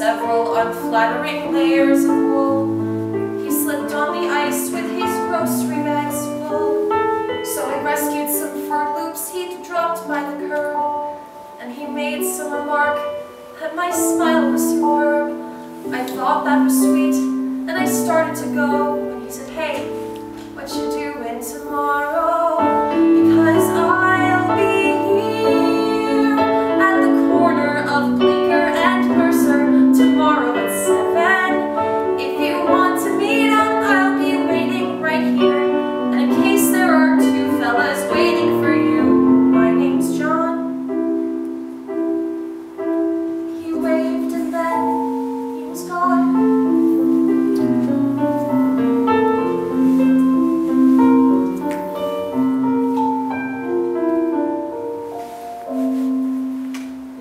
several unflattering layers of wool. He slipped on the ice with his grocery bags full. So I rescued some Fruit Loops he'd dropped by the curb, and he made some remark that my smile was superb. I thought that was sweet, and I started to go, and he said, "Hey, what you doing tomorrow? Because I'll be here at the corner of Bleecker and Mercer tomorrow at 7. If you want to meet up, I'll be waiting right here. And in case there are two fellas waiting for you, my name's John." He waved and then he was gone.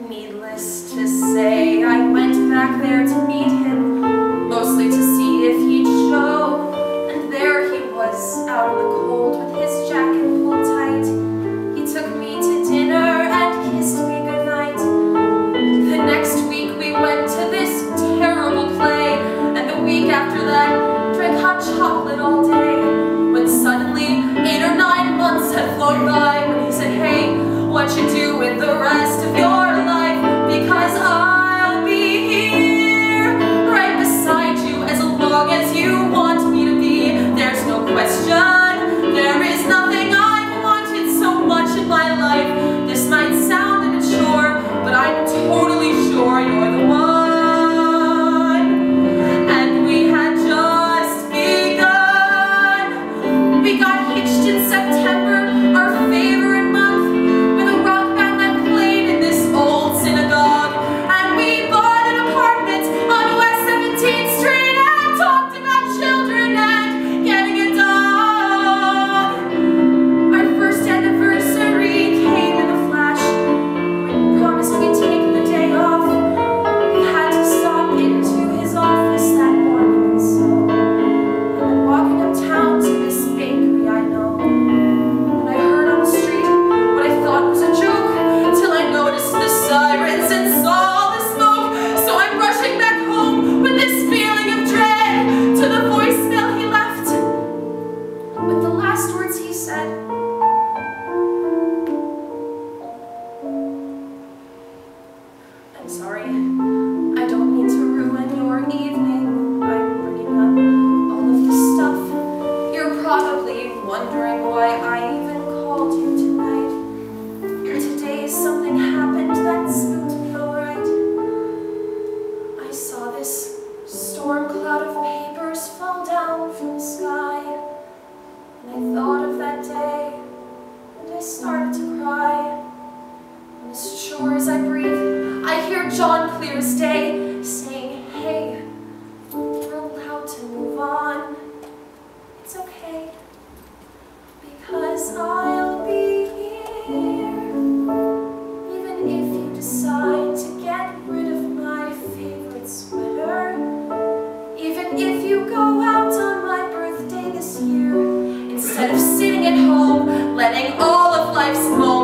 Needless to say, I went back there to meet him, mostly to see if he'd show. And there he was, out in the cold with his jacket pulled tight. He took me to dinner and kissed me goodnight. The next week we went to this terrible play, and the week after that drank hot chocolate all day. When suddenly 8 or 9 months had flown by, when he said, "Hey, what you do with the rest of your life? Because I'll be here right beside you as long as you want me to be. There's no question, there is nothing I've wanted so much in my life. This might sound immature, but I'm totally sure you're the one." And we had just begun. We got hitched in September, our favorite month, with a rock band that played in this old synagogue. And we bought an apartment on West 17th Street and talked about children and getting a dog. Our first anniversary came in a flash. We promised we'd take the day off. We had to stop into his office that morning, and so I went walking uptown to this bakery I know. And I heard on the street what I thought was a joke, till I noticed the sirens and saw the smoke. So I'm rushing back home with this feeling of dread to the voicemail he left, with the last words he said. "I'm sorry, I don't mean to ruin your evening by bringing up all of this stuff. You're probably wondering why I even called you tonight. Today something happened that spooked me alright. I saw this storm cloud of papers fall down from the sky, and I thought of that day, and I started to cry. And as sure as I breathe, I hear John clear as day saying, 'Hey, we're allowed to move on. It's okay, because I'll be here. Even if you decide to get rid of my favorite sweater, even if you go out on my birthday this year, instead of sitting at home letting all of life's moments